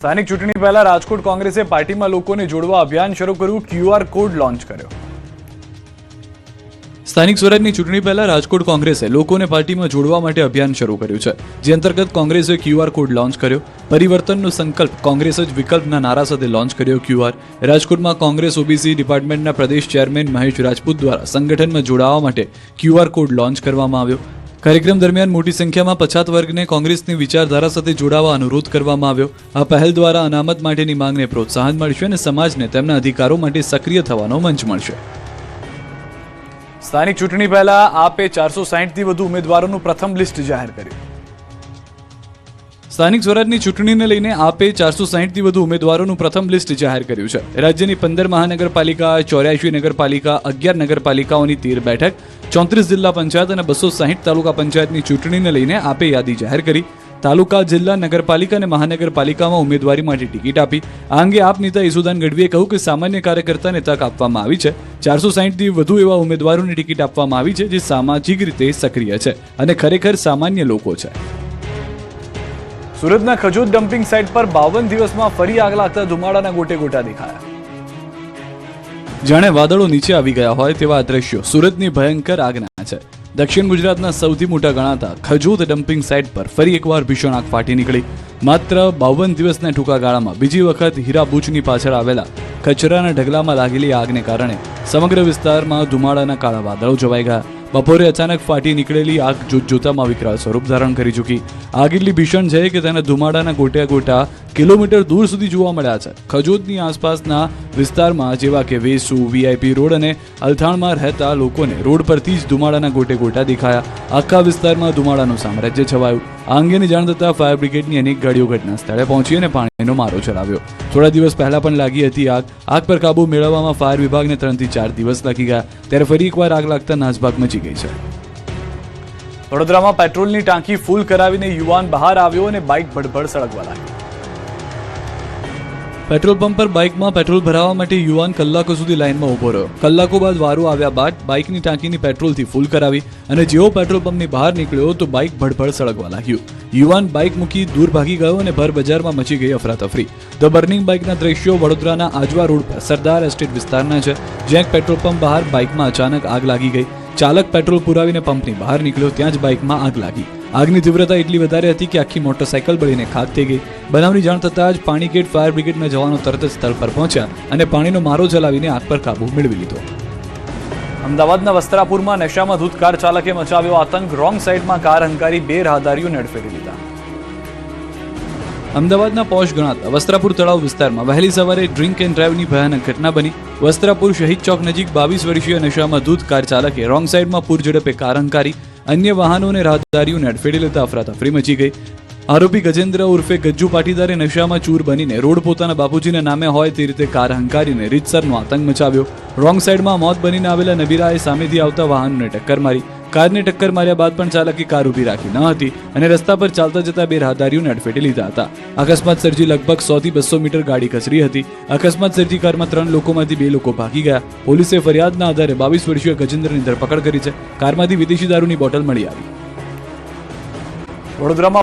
સ્થાનિક ચૂંટણી પહેલા રાજકોટ કોંગ્રેસે પાર્ટીમાં લોકોને જોડવા અભિયાન શરૂ કર્યું, ક્યુઆર કોડ લોન્ચ કર્યો। સ્થાનિક સ્વરાજની ચૂંટણી પહેલા રાજકોટ કોંગ્રેસે લોકોને પાર્ટીમાં જોડવા માટે અભિયાન શરૂ કર્યું છે, જે અંતર્ગત કોંગ્રેસે ક્યુઆર કોડ લોન્ચ કર્યો। પરિવર્તનનો સંકલ્પ કોંગ્રેસ જ વિકલ્પના નારા સાથે લોન્ચ કર્યો ક્યુઆર। રાજકોટમાં કોંગ્રેસ ઓબીસી ડિપાર્ટમેન્ટના પ્રદેશ ચેરમેન મહેશ રાજપૂત દ્વારા સંગઠનમાં જોડાવા માટે ક્યુઆર કોડ લોન્ચ કરવામાં આવ્યો। કાર્યક્રમ દરમિયાન મોટી સંખ્યામાં પછાત વર્ગને કોંગ્રેસની વિચારધારા સાથે જોડાવા અનુરોધ કરવામાં આવ્યો। આ પહેલ દ્વારા અનામત માટેની માંગને પ્રોત્સાહન મળશે અને સમાજને તેમના અધિકારો માટે સક્રિય થવાનો મંચ મળશે। સ્થાનિક ચૂંટણી પહેલા આપે 460થી વધુ ઉમેદવારોનું પ્રથમ લિસ્ટ જાહેર કર્યું। સ્થાનિક સ્વરાજની ચૂંટણીને લઈને આપે 460થી વધુ ઉમેદવારોનું પ્રથમ લિસ્ટ જાહેર કર્યું છે। રાજ્યની 15 મહાનગરપાલિકા, 84 નગરપાલિકા, 11 નગરપાલિકાઓની 13 બેઠક, 34 જિલ્લા પંચાયત અને 260 તાલુકા પંચાયતની ચૂંટણીને લઈને આપે યાદી જાહેર કરી। તાલુકા, જિલ્લા, નગરપાલિકા અને મહાનગરપાલિકામાં ઉમેદવારી માટે ટિકિટ આપી। આ અંગે આપ નેતા ઈસુદાન ગઢવીએ કહ્યું કે સામાન્ય કાર્યકર્તાને તક આપવામાં આવી છે। 460થી વધુ એવા ઉમેદવારોને ટિકિટ આપવામાં આવી છે, જે સામાજિક રીતે સક્રિય છે અને ખરેખર સામાન્ય લોકો છે। સુરતના ખજોદ ડમ્પિંગ સાઇટ પર 52 દિવસમાં ફરી આગ લાગતા ધુમાડાના ગોટે ગોટા દેખાયા। જાણે વાદળો નીચે આવી ગયા હોય તેવા દ્રશ્યો સુરતની ભયંકર આગના છે। દક્ષિણ ગુજરાતના સૌથી મોટા ગણાતા ખજોદ ડમ્પિંગ સાઇટ પર ફરી એકવાર ભીષણ આગ ફાટી નીકળી। માત્ર 52 દિવસના ટૂંકા ગાળામાં બીજી વખત હીરાબુચની પાછળ આવેલા કચરાના ઢગલામાં લાગેલી આગને કારણે સમગ્ર વિસ્તારમાં ધુમાડાના કાળા વાદળો જોવાઈ ગયા। બપોરે અચાનક ફાટી નીકળેલી આગ જોતજોતામાં વિકરાળ સ્વરૂપ ધારણ કરી ચૂકી। આગ એટલી ભીષણ છે કે તેના ધુમાડાના ગોટા ગોટા કિલોમીટર દૂર સુધી જોવા મળ્યા છે। ખજોદની આસપાસના વિસ્તારમાં જેવા કે વેસુ, વીઆઈપી રોડ અને અલથાણમાં રહેતા લોકોને રોડ પરથી જ ધુમાડાના ગોટે ગોટા દેખાયા। આખા વિસ્તારમાં ધુમાડાનું સામ્રાજ્ય છવાયું। આ અંગેની જાણ થતાં ફાયર બ્રિગેડની અનેક ગાડીઓ ઘટના સ્થળે પહોંચી અને પાણીનો મારો ચલાવ્યો। થોડા દિવસ પહેલા પણ લાગી હતી આગ પર કાબુ મેળવવામાં ફાયર વિભાગને 3 થી 4 દિવસ લાગી ગયા। ત્યારે ફરી એકવાર આગ લાગતા નાસભાગ મચી ગઈ છે। વડોદરામાં પેટ્રોલની ટાંકી ફૂલ કરાવીને યુવાન બહાર આવ્યો અને બાઇક ભડભડ સળગવા લાગી। પેટ્રોલ પંપ પર બાઇકમાં પેટ્રોલ ભરાવવા માટે યુવાન કલાકો સુધી લાઇનમાં ઉભો રહ્યો। કલાકો બાદ વારો આવ્યા બાદ બાઇકની ટાંકીની પેટ્રોલથી ફૂલ કરાવી અને જેવો પેટ્રોલ પંપની બહાર નીકળ્યો તો બાઇક ભડભડ સળગવા લાગ્યું। યુવાન બાઇક મૂકી દૂર ભાગી ગયો અને ભર બજારમાં મચી ગઈ અફરાતફરી। ધ બર્નિંગ બાઇકના દ્રશ્યો વડોદરાના આજવા રોડ પર સરદાર એસ્ટેટ વિસ્તારના છે, જ્યાં પેટ્રોલ પંપ બહાર બાઇકમાં અચાનક આગ લાગી ગઈ। ચાલક પેટ્રોલ પુરાવીને પંપની બહાર નીકળ્યો, ત્યાં જ બાઇકમાં આગ લાગી। આગની તીવ્રતા એટલી વધારે હતી કે આખી મોટરસાયકલ બળીને ખાક થઈ ગઈ। બનાવની જાણ થતાં જ પાણીગેટ ફાયર બ્રિગેડના જવાનો તરત જ સ્થળ પર પહોંચ્યા અને પાણીનો મારો ચલાવીને આગ પર કાબુ મેળવી લીધો। અમદાવાદના વસ્ત્રાપુરમાં નશામાં ધૂત કાર ચાલકે મચાવ્યો આતંક। રોંગ સાઈડમાં કાર હંકારી 2 રાહદારીઓને અડફેટી લીધા। અમદાવાદના પોશ ગણાતા વસ્ત્રાપુર તળાવ વિસ્તારમાં વહેલી સવારે ડ્રિંક એન્ડ ડ્રાઈવની ભયાનક ઘટના બની। વસ્ત્રાપુર શહીદ ચોક નજીક 22 વર્ષીય નશામાં ધૂત કાર ચાલકે રોંગ સાઈડમાં પૂર ઝડપે કાર હંકારી અન્ય વાહનો અને રાહદારીઓને અડફેટી લેતા અફરાતફરી મચી ગઈ। આરોપી ગજેન્દ્ર ઉર્ફે ગજ્જુ પાટીદારે નશામાં ચૂર બનીને રોડ પોતાના બાપુજીના નામે હોય તે રીતે કાર હંકારીને રીતસરનો આતંક મચાવ્યો। રોંગ સાઈડમાં મોત બનીને આવેલા નબીરાએ સામેથી આવતા વાહનને ટક્કર મારી। કારને ટક્કર માર્યા બાદ પણ ચાલકે કાર ઊભી રાખી ન હતી અને રસ્તા પર ચાલતા જતા 2 રાહદારીઓને અડફેટી લીધા હતા। અકસ્માત સર્જી લગભગ 100 થી 200 મીટર ગાડી ખસરી હતી। અકસ્માત સર્જી કારમાં 3 લોકોમાંથી 2 લોકો ભાગી ગયા। પોલીસે ફરિયાદના આધારે 22 વર્ષીય ગજેન્દ્રની ધરપકડ કરી છે। કારમાંથી વિદેશી દારૂની બોટલ મળી આવી। વડોદરામાં